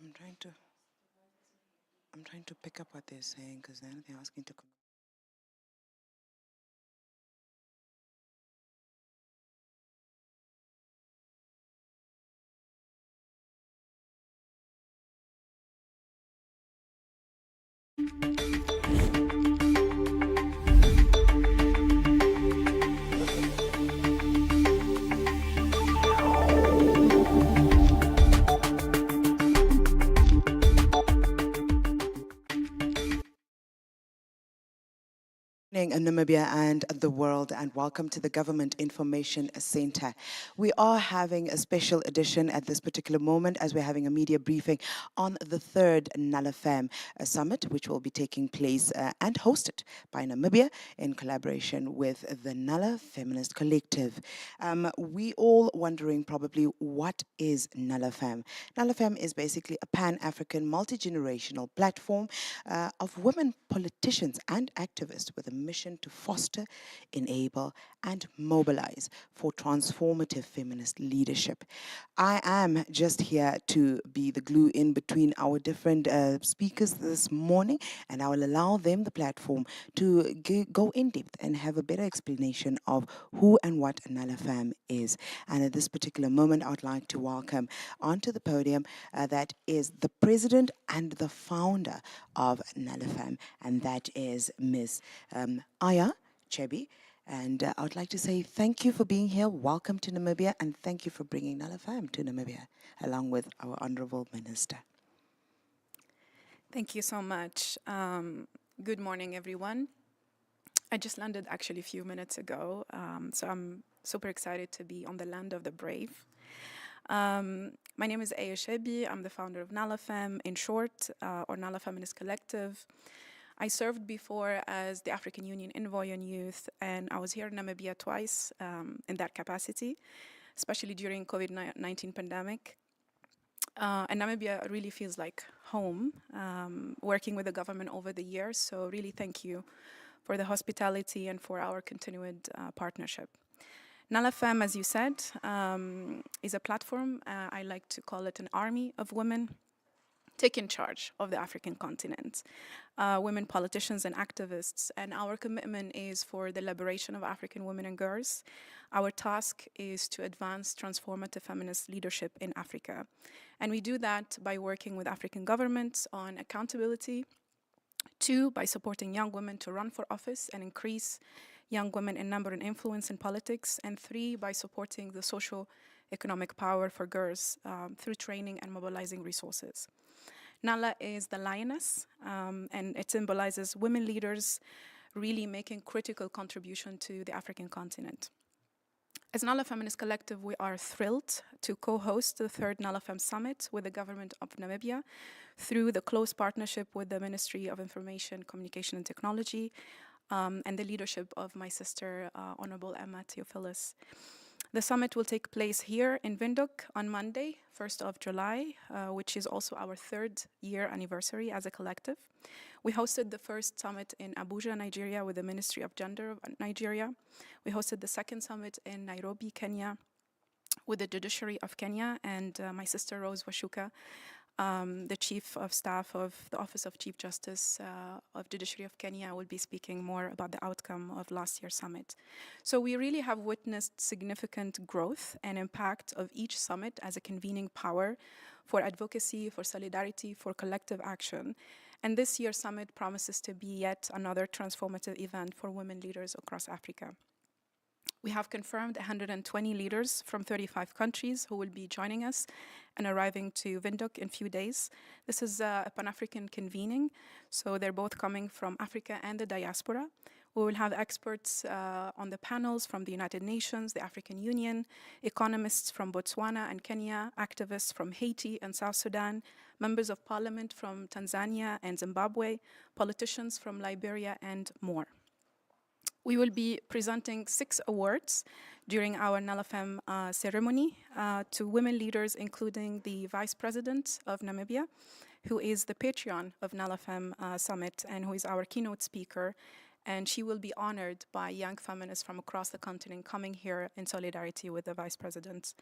I'm trying to pick up what they're saying because then they're asking to. Evening, Namibia and the world, and welcome to the Government Information Center. We are having a special edition at this particular moment as we're having a media briefing on the third NALAfem summit, which will be taking place and hosted by Namibia in collaboration with the NALA Feminist Collective. We all wondering probably what is NALAfem. NALAfem is basically a pan-African multi-generational platform of women politicians and activists with a mission to foster, enable, and mobilize for transformative feminist leadership. I am just here to be the glue in between our different speakers this morning, and I will allow them the platform to go in depth and have a better explanation of who and what NALAfem is. And at this particular moment, I would like to welcome onto the podium that is the president and the founder of NALAfem, and that is Ms. Aya Chebi. And I would like to say thank you for being here. Welcome to Namibia, and thank you for bringing NALAfem to Namibia, along with our Honorable Minister. Thank you so much. Good morning, everyone. I just landed actually a few minutes ago, so I'm super excited to be on the land of the brave. My name is Aya Chebi. I'm the founder of NALAfem, in short, or NALA Feminist Collective. I served before as the African Union Envoy on Youth, and I was here in Namibia twice in that capacity, especially during COVID-19 pandemic. And Namibia really feels like home, working with the government over the years. So really thank you for the hospitality and for our continued partnership. NALAfem, as you said, is a platform, I like to call it an army of women taking charge of the African continent, women politicians and activists, and our commitment is for the liberation of African women and girls. Our task is to advance transformative feminist leadership in Africa. And we do that by working with African governments on accountability, 2, by supporting young women to run for office and increase young women in number and influence in politics, and 3, by supporting the social economic power for girls through training and mobilizing resources. NALA is the lioness, and it symbolizes women leaders really making critical contribution to the African continent. As NALA Feminist Collective, we are thrilled to co-host the third NALAfem Summit with the government of Namibia through the close partnership with the Ministry of Information, Communication and Technology and the leadership of my sister, Honorable Emma Theophilus. The summit will take place here in Windhoek on Monday, 1st of July, which is also our 3rd year anniversary as a collective. We hosted the first summit in Abuja, Nigeria, with the Ministry of Gender of Nigeria. We hosted the second summit in Nairobi, Kenya, with the Judiciary of Kenya, and my sister Rose Washuka, the Chief of Staff of the Office of Chief Justice of Judiciary of Kenya, will be speaking more about the outcome of last year's summit. So we really have witnessed significant growth and impact of each summit as a convening power for advocacy, for solidarity, for collective action. And this year's summit promises to be yet another transformative event for women leaders across Africa. We have confirmed 120 leaders from 35 countries who will be joining us and arriving to Windhoek in a few days. This is a Pan-African convening, so they're both coming from Africa and the diaspora. We will have experts on the panels from the United Nations, the African Union, economists from Botswana and Kenya, activists from Haiti and South Sudan, members of parliament from Tanzania and Zimbabwe, politicians from Liberia, and more. We will be presenting 6 awards during our NALAfem ceremony to women leaders, including the Vice President of Namibia, who is the patron of NALAfem Summit and who is our keynote speaker. And she will be honored by young feminists from across the continent coming here in solidarity with the Vice President.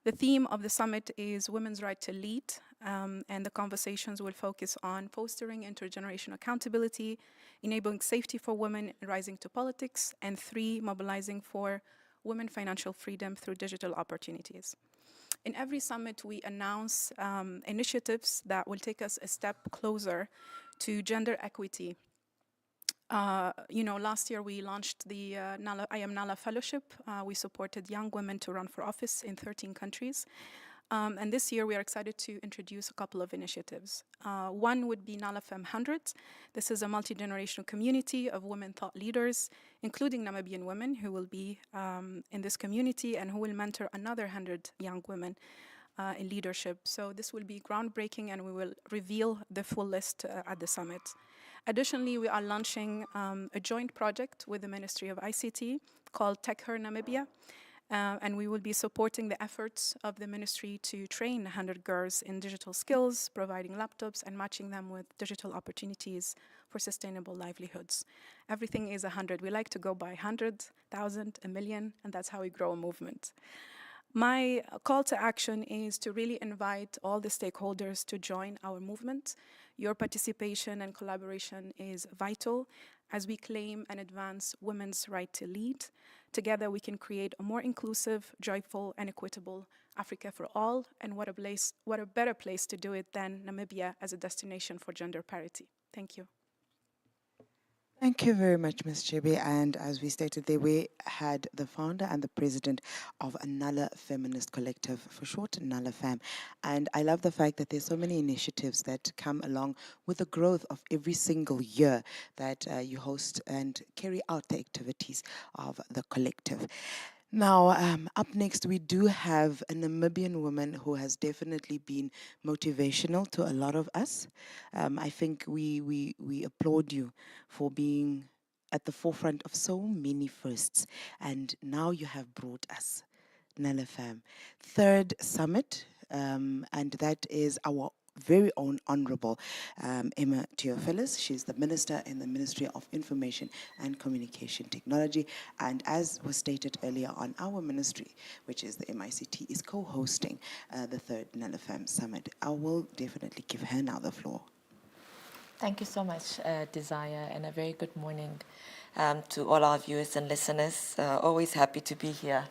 The theme of the summit is Women's Right to Lead, and the conversations will focus on fostering intergenerational accountability, enabling safety for women rising to politics, and 3, mobilizing for women financial freedom through digital opportunities. In every summit, we announce initiatives that will take us a step closer to gender equity. Last year we launched the I Am NALA Fellowship. We supported young women to run for office in 13 countries. And this year we are excited to introduce a couple of initiatives. One would be NALAfem 100. This is a multi-generational community of women thought leaders, including Namibian women who will be in this community and who will mentor another 100 young women in leadership. So this will be groundbreaking, and we will reveal the full list at the summit. Additionally, we are launching a joint project with the Ministry of ICT called Tech Her Namibia. And we will be supporting the efforts of the ministry to train 100 girls in digital skills, providing laptops and matching them with digital opportunities for sustainable livelihoods. Everything is 100. We like to go by 100, 1,000, a million, and that's how we grow a movement. My call to action is to really invite all the stakeholders to join our movement. Your participation and collaboration is vital as we claim and advance women's right to lead. Together we can create a more inclusive, joyful, and equitable Africa for all, and what a better place to do it than Namibia as a destination for gender parity. Thank you. Thank you very much, Ms. Chibi. And as we stated there, we had the founder and the president of NALA Feminist Collective, for short, NALAfem. And I love the fact that there's so many initiatives that come along with the growth of every single year that you host and carry out the activities of the collective. Now, up next, we do have a Namibian woman who has definitely been motivational to a lot of us. I think we applaud you for being at the forefront of so many firsts, and now you have brought us NALAfem third summit, and that is our very own Honorable Emma Theophilus. She's the Minister in the Ministry of Information and Communication Technology. And as was stated earlier on, our ministry, which is the MICT, is co-hosting the third NALAfem Summit. I will definitely give her now the floor. Thank you so much, Desire, and a very good morning to all our viewers and listeners. Always happy to be here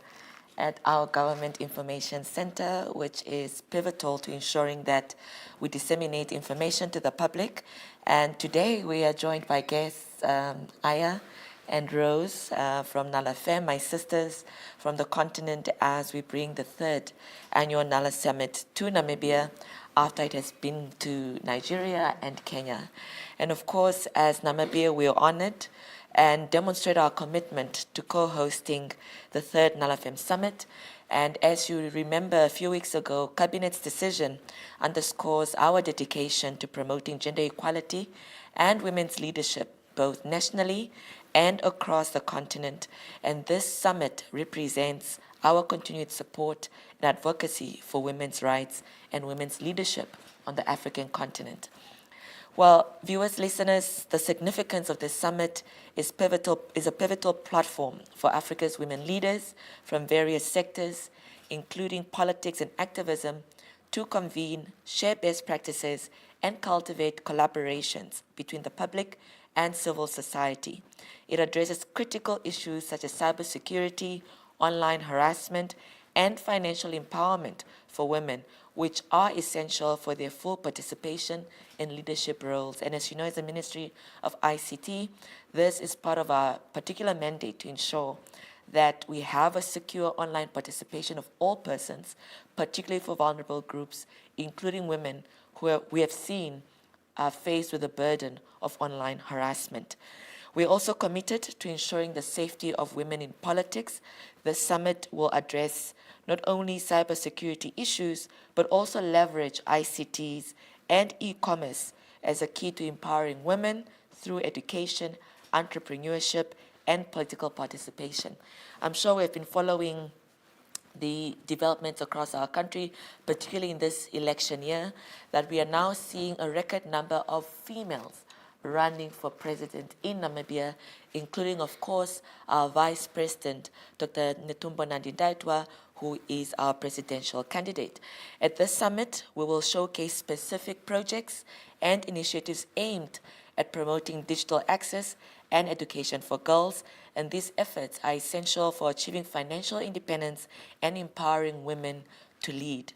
at our Government Information Center, which is pivotal to ensuring that we disseminate information to the public. And today we are joined by guests Aya and Rose from NALAfem, my sisters from the continent, as we bring the third annual NALA Summit to Namibia after it has been to Nigeria and Kenya. And of course, as Namibia, we are honored and demonstrate our commitment to co-hosting the third NALAfem Summit. And as you remember, a few weeks ago, Cabinet's decision underscores our dedication to promoting gender equality and women's leadership, both nationally and across the continent. And this summit represents our continued support and advocacy for women's rights and women's leadership on the African continent. Well, viewers, listeners, the significance of this summit is a pivotal platform for Africa's women leaders from various sectors, including politics and activism, to convene, share best practices, and cultivate collaborations between the public and civil society. It addresses critical issues such as cybersecurity, online harassment, and financial empowerment for women, which are essential for their full participation in leadership roles. And as you know, as the Ministry of ICT, this is part of our particular mandate to ensure that we have a secure online participation of all persons, particularly for vulnerable groups, including women who we have seen are faced with the burden of online harassment. We're also committed to ensuring the safety of women in politics. The summit will address not only cybersecurity issues, but also leverage ICTs and e-commerce as a key to empowering women through education, entrepreneurship, and political participation. I'm sure we've been following the developments across our country, particularly in this election year, that we are now seeing a record number of females running for president in Namibia, including, of course, our Vice President, Dr. Netumbo Nandi-Ndaitwah, who is our presidential candidate. At this summit, we will showcase specific projects and initiatives aimed at promoting digital access and education for girls, and these efforts are essential for achieving financial independence and empowering women to lead.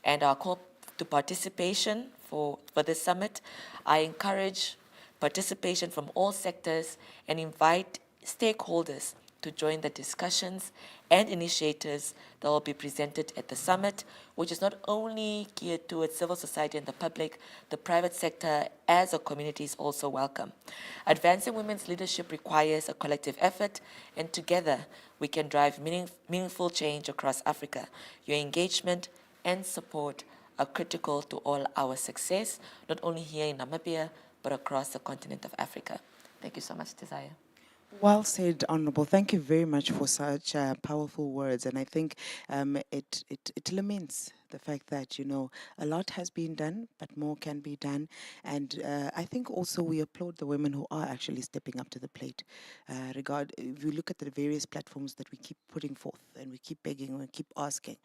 And our call to participation for this summit, I encourage participation from all sectors and invite stakeholders to join the discussions and initiatives that will be presented at the summit, which is not only geared towards civil society and the public, the private sector as a community is also welcome. Advancing women's leadership requires a collective effort, and together we can drive meaningful change across Africa. Your engagement and support are critical to all our success, not only here in Namibia, but across the continent of Africa. Thank you so much, Desire. Well said, Honorable. Thank you very much for such powerful words. And I think it laments the fact that, a lot has been done, but more can be done. And I think also we applaud the women who are actually stepping up to the plate. If you look at the various platforms that we keep putting forth and we keep begging and we keep asking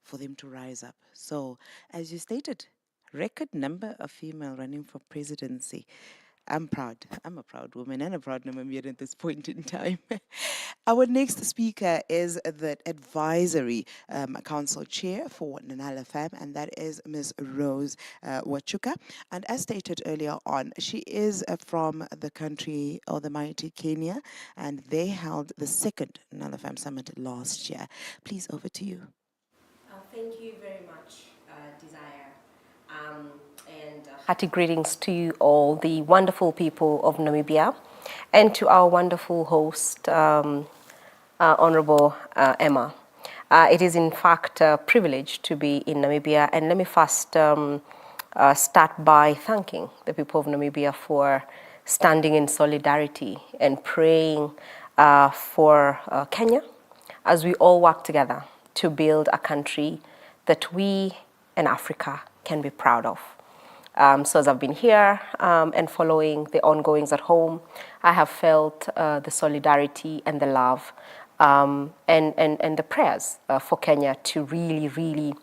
for them to rise up. So, as you stated, record number of female running for presidency. I'm proud. I'm a proud woman and a proud Namibian at this point in time. Our next speaker is the Advisory Council Chair for NALAfem, and that is Ms. Rose Wachuka. And as stated earlier on, she is from the country or the mighty Kenya, and they held the second NALAfem Summit last year. Please, over to you. Thank you very much, Desire. Hearty greetings to you all, the wonderful people of Namibia, and to our wonderful host, Honorable Emma. It is in fact a privilege to be in Namibia, and let me first start by thanking the people of Namibia for standing in solidarity and praying for Kenya as we all work together to build a country that we in Africa can be proud of. So as I've been here and following the ongoings at home, I have felt the solidarity and the love and the prayers for Kenya to really, really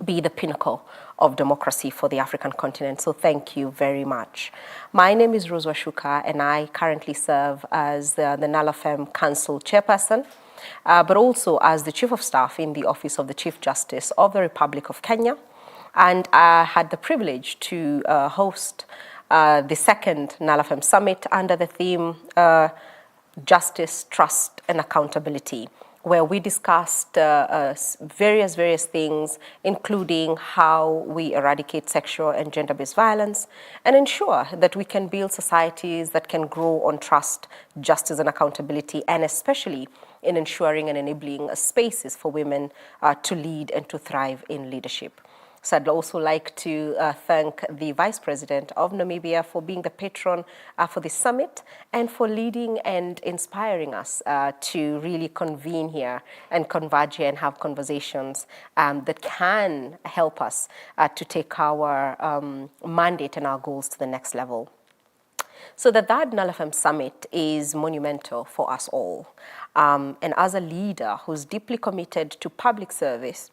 be the pinnacle of democracy for the African continent. So thank you very much. My name is Rose Wachuka, and I currently serve as the NALAfem Council Chairperson, but also as the Chief of Staff in the Office of the Chief Justice of the Republic of Kenya. And I had the privilege to host the second NALAfem Summit under the theme Justice, Trust, and Accountability, where we discussed various things, including how we eradicate sexual and gender-based violence and ensure that we can build societies that can grow on trust, justice, and accountability, and especially in ensuring and enabling spaces for women to lead and to thrive in leadership. So I'd also like to thank the Vice President of Namibia for being the patron for this summit and for leading and inspiring us to really convene here and converge here and have conversations that can help us to take our mandate and our goals to the next level. So that NALAfem Summit is monumental for us all. And as a leader who's deeply committed to public service,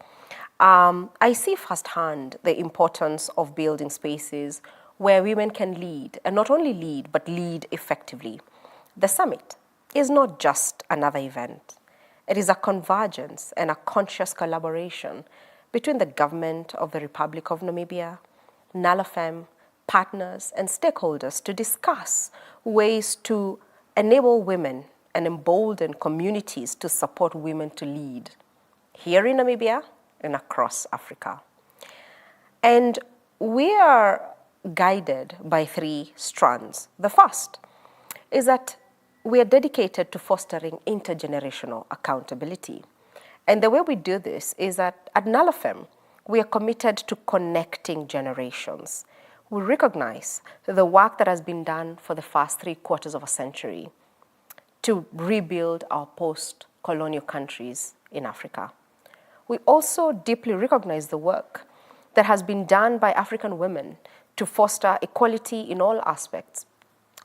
I see firsthand the importance of building spaces where women can lead, and not only lead, but lead effectively. The summit is not just another event. It is a convergence and a conscious collaboration between the government of the Republic of Namibia, NALAfem, partners, and stakeholders to discuss ways to enable women and embolden communities to support women to lead here in Namibia and across Africa. And we are guided by three strands. The first is that we are dedicated to fostering intergenerational accountability. And the way we do this is that at NALAfem, we are committed to connecting generations. We recognize the work that has been done for the first 3/4 of a century to rebuild our post-colonial countries in Africa. We also deeply recognize the work that has been done by African women to foster equality in all aspects,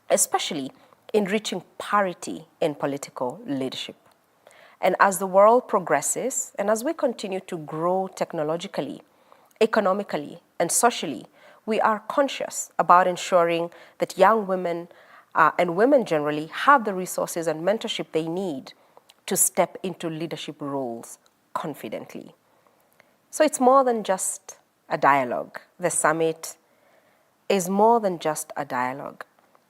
especially in reaching parity in political leadership. And as the world progresses, and as we continue to grow technologically, economically, and socially, we are conscious about ensuring that young women and women generally have the resources and mentorship they need to step into leadership roles confidently. So it's more than just a dialogue. The summit is more than just a dialogue.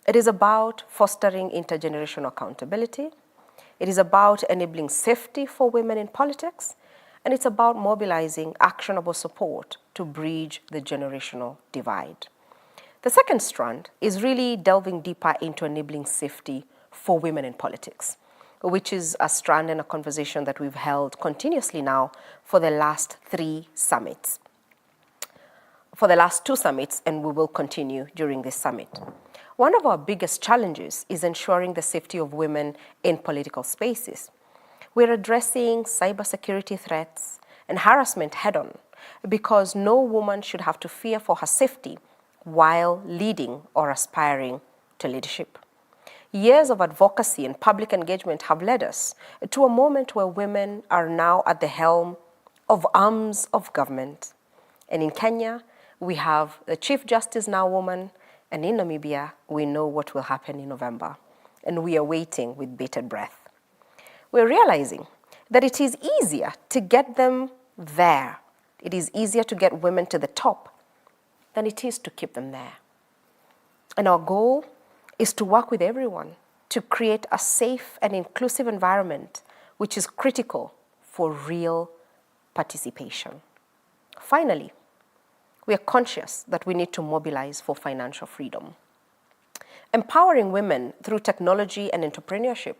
It is about fostering intergenerational accountability. It is about enabling safety for women in politics. And it's about mobilizing actionable support to bridge the generational divide. The second strand is really delving deeper into enabling safety for women in politics, which is a strand and a conversation that we've held continuously now for the last 3 summits. For the last 2 summits, and we will continue during this summit. One of our biggest challenges is ensuring the safety of women in political spaces. We're addressing cybersecurity threats and harassment head-on because no woman should have to fear for her safety while leading or aspiring to leadership. Years of advocacy and public engagement have led us to a moment where women are now at the helm of arms of government. And in Kenya, we have the Chief Justice now woman, and in Namibia, we know what will happen in November. And we are waiting with bated breath. We're realizing that it is easier to get them there. It is easier to get women to the top than it is to keep them there. And our goal is to work with everyone to create a safe and inclusive environment, which is critical for real participation. Finally, we are conscious that we need to mobilize for financial freedom. Empowering women through technology and entrepreneurship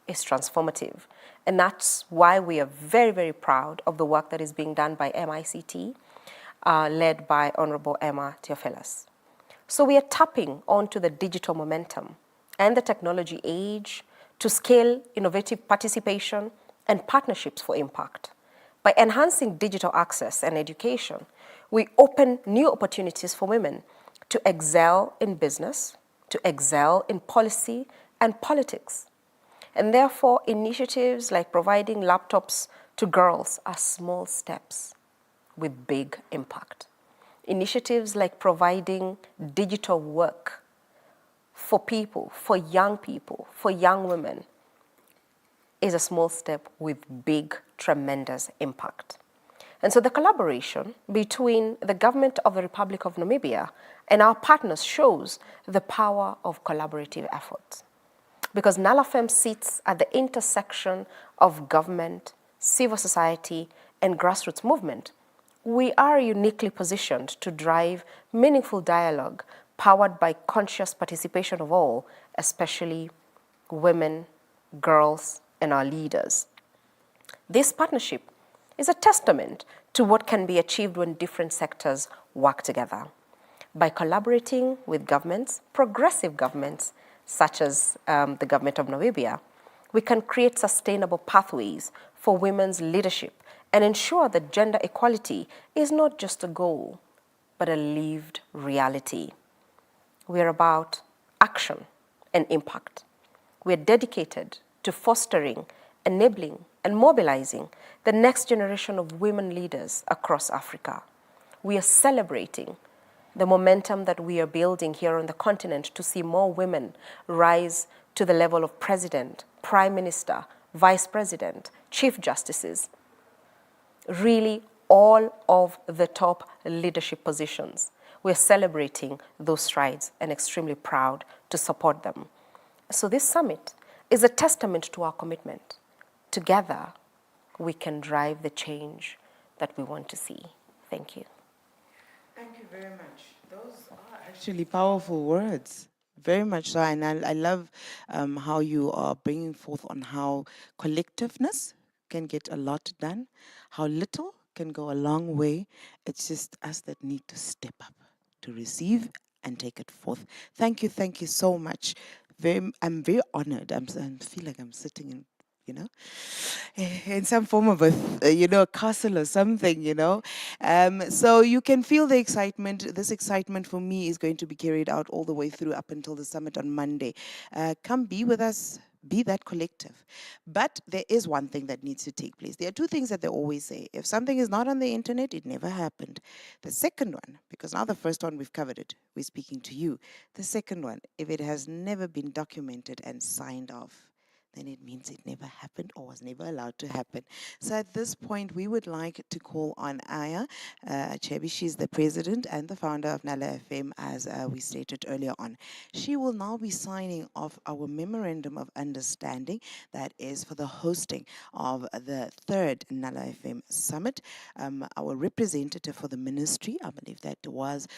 is transformative. And that's why we are very, very proud of the work that is being done by MICT, led by Honorable Emma Theophilus. So we are tapping onto the digital momentum and the technology age to scale innovative participation and partnerships for impact. By enhancing digital access and education, we open new opportunities for women to excel in business, to excel in policy and politics. And therefore, initiatives like providing laptops to girls are small steps with big impact. Initiatives like providing digital work for people, for young women, is a small step with big, tremendous impact. And so the collaboration between the government of the Republic of Namibia and our partners shows the power of collaborative efforts. Because NALAfem sits at the intersection of government, civil society, and grassroots movement, we are uniquely positioned to drive meaningful dialogue powered by conscious participation of all, especially women, girls, and our leaders. This partnership is a testament to what can be achieved when different sectors work together. By collaborating with governments, progressive governments, such as the government of Namibia, we can create sustainable pathways for women's leadership and ensure that gender equality is not just a goal, but a lived reality. We are about action and impact. We are dedicated to fostering, enabling, and mobilizing the next generation of women leaders across Africa. We are celebrating the momentum that we are building here on the continent to see more women rise to the level of president, prime minister, vice president, chief justices, really all of the top leadership positions. We're celebrating those strides and extremely proud to support them. So this summit is a testament to our commitment. Together, we can drive the change that we want to see. Thank you. Thank you very much. Those are actually powerful words. Very much so. And I love how you are bringing forth on how collectiveness can get a lot done, how little can go a long way. It's just us that need to step up to receive and take it forth. Thank you so much. I'm very honored. I feel like I'm sitting in, in some form of a castle or something. So you can feel the excitement. This excitement for me is going to be carried out all the way through up until the summit on Monday. Come be with us. Be that collective. But there is one thing that needs to take place. There are two things that they always say. If something is not on the internet, it never happened. The second one, because now the first one we've covered it, we're speaking to you. The second one, if it has never been documented and signed off, then it means it never happened or was never allowed to happen. So at this point, we would like to call on Aya Chebi. She's the president and the founder of NALAfem, as we stated earlier on. She will now be signing off our memorandum of understanding that is for the hosting of the third NALAfem summit. Our representative for the ministry, I believe that was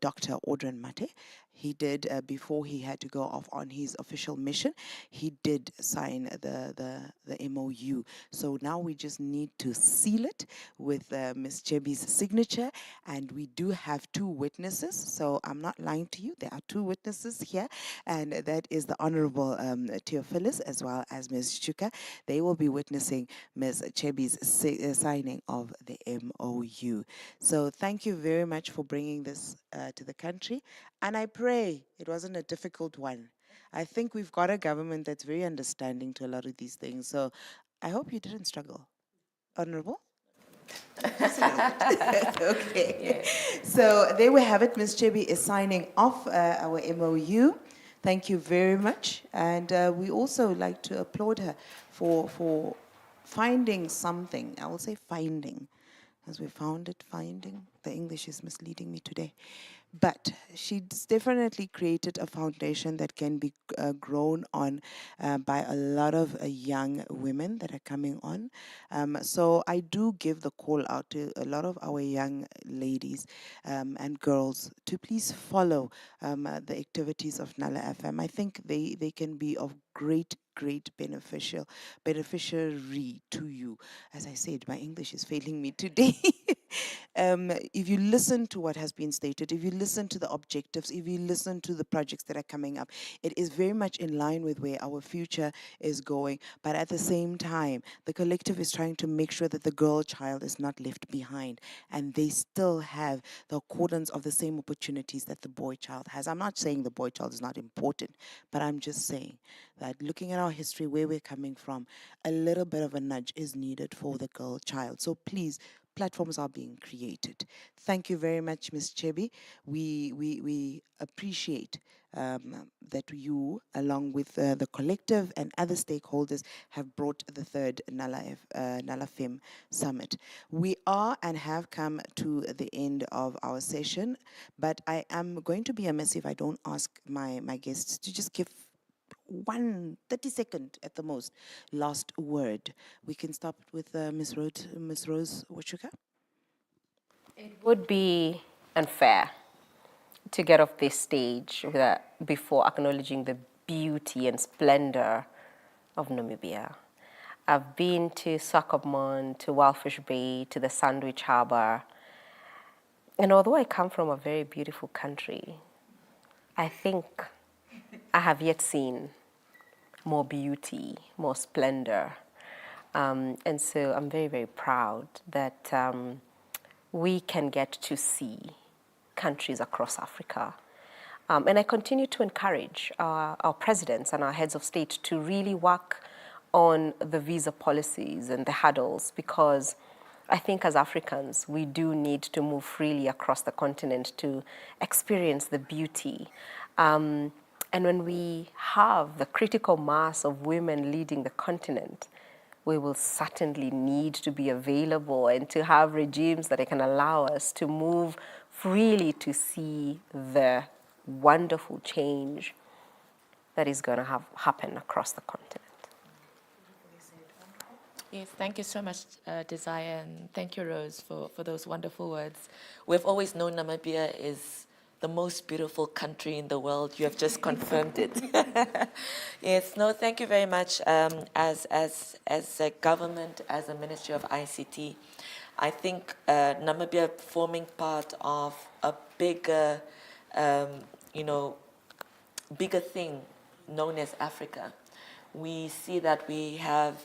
Dr. Audran Mate. He did, before he had to go off on his official mission, he did sign the MOU. So now we just need to seal it with Ms. Chebi's signature, and we do have two witnesses. So I'm not lying to you. There are two witnesses here, and that is the Honorable Theophilus as well as Ms. Chuka. They will be witnessing Ms. Chebi's signing of the MOU. So thank you very much for bringing this to the country, and I pray it wasn't a difficult one. I think we've got a government that's very understanding to a lot of these things. So I hope you didn't struggle. Honorable? Okay. Yes. So there we have it. Ms. Chebi is signing off our MOU. Thank you very much. And we also like to applaud her for finding something. I will say finding, as we found it, finding. The English is misleading me today. But she's definitely created a foundation that can be grown on by a lot of young women that are coming on. So I do give the call out to a lot of our young ladies and girls to please follow the activities of NALAfem. I think they can be of great beneficiary to you. As I said, my English is failing me today. If you listen to what has been stated, if you listen to the objectives, if you listen to the projects that are coming up, it is very much in line with where our future is going. But at the same time, the collective is trying to make sure that the girl child is not left behind, and they still have the accordance of the same opportunities that the boy child has. I'm not saying the boy child is not important, but I'm just saying that looking at our history, where we're coming from, a little bit of a nudge is needed for the girl child. So please, platforms are being created. Thank you very much, Ms. Chebi. We appreciate that you, along with the collective and other stakeholders, have brought the third NALAfem summit. We are and have come to the end of our session, but I am going to be amiss if I don't ask my guests to just give 30-second at the most last word. We can start with Ms. Rose Wachuka. It would be unfair to get off this stage before acknowledging the beauty and splendor of Namibia. I've been to Swakopmund, to Wildfish Bay, to the Sandwich Harbor. And although I come from a very beautiful country, I think I have yet seen more beauty, more splendor. And so I'm very, very proud that we can get to see countries across Africa. And I continue to encourage our presidents and our heads of state to really work on the visa policies and the hurdles, because I think as Africans, we do need to move freely across the continent to experience the beauty. And when we have the critical mass of women leading the continent, we will certainly need to be available and to have regimes that can allow us to move freely to see the wonderful change that is going to happen across the continent. Yes, thank you so much, Desire, and thank you, Rose, for those wonderful words. We've always known Namibia is the most beautiful country in the world. You have just confirmed it. Yes, no, thank you very much. As a government, as a Ministry of ICT, I think Namibia forming part of a bigger, bigger thing known as Africa. We see that we have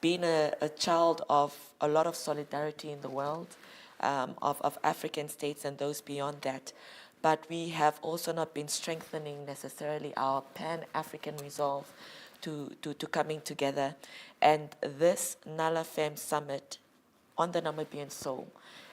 been a child of a lot of solidarity in the world, of African states and those beyond that. But we have also not been strengthening necessarily our Pan-African resolve to coming together. And this NALAfem summit on the Namibian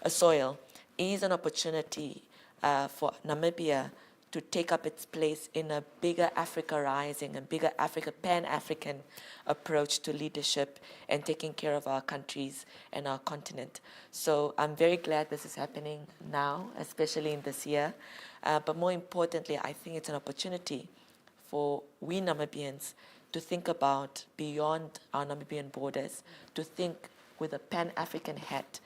soil is an opportunity for Namibia to take up its place in a bigger Africa rising, a bigger Africa, Pan-African approach to leadership and taking care of our countries and our continent. So I'm very glad this is happening now, especially in this year. But more importantly, I think it's an opportunity for we Namibians to think about beyond our Namibian borders, to think with a Pan-African hat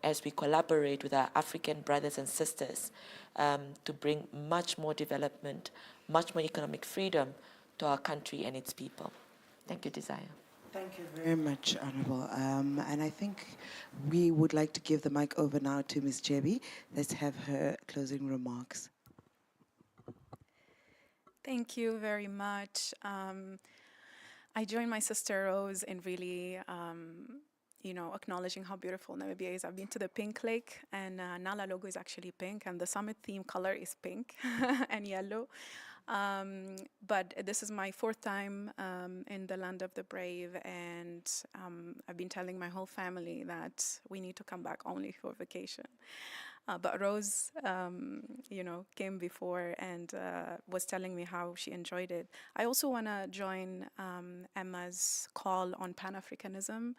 as we collaborate with our African brothers and sisters to bring much more development, much more economic freedom to our country and its people. Thank you, Desire. Thank you very much, Honorable. And I think we would like to give the mic over now to Ms. Jebi. Let's have her closing remarks. Thank you very much. I joined my sister Rose in really, acknowledging how beautiful Namibia is. I've been to the Pink Lake, and NALA logo is actually pink, and the summit theme color is pink and yellow. But this is my fourth time in the land of the brave, and I've been telling my whole family that we need to come back only for vacation. But Rose, came before and was telling me how she enjoyed it. I also want to join Emma's call on Pan-Africanism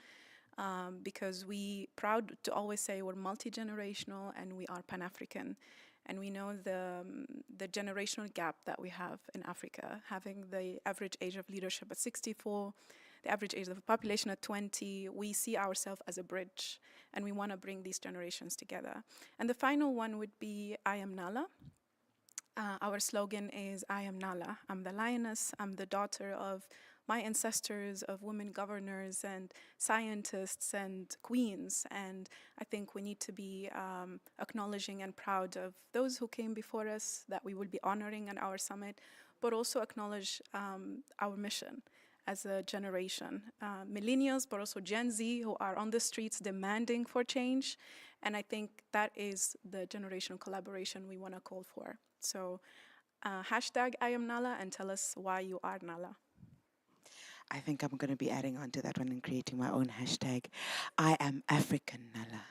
because we proud to always say we're multi-generational and we are Pan-African. And we know the generational gap that we have in Africa, having the average age of leadership at 64, the average age of the population at 20, we see ourselves as a bridge, and we want to bring these generations together. And the final one would be I am Nala. Our slogan is I am Nala. I'm the lioness, I'm the daughter of my ancestors, of women governors and scientists and queens. And I think we need to be acknowledging and proud of those who came before us that we will be honoring at our summit, but also acknowledge our mission as a generation, millennials, but also Gen Z who are on the streets demanding for change. And I think that is the generational collaboration we want to call for. So hashtag I am Nala and tell us why you are Nala. I think I'm going to be adding on to that one and creating my own hashtag. I am African Nala.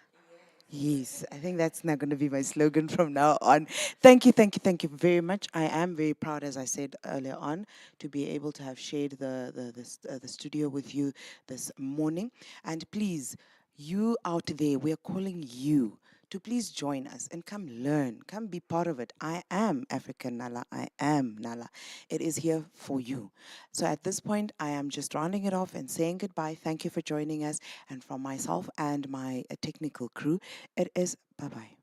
Yes, I think that's now going to be my slogan from now on. Thank you very much. I am very proud, as I said earlier on, to be able to have shared the studio with you this morning. And please, you out there, we are calling you to please join us and come learn, come be part of it. I am African Nala. I am Nala. It is here for you. So at this point, I am just rounding it off and saying goodbye. Thank you for joining us. And from myself and my technical crew, it is bye-bye.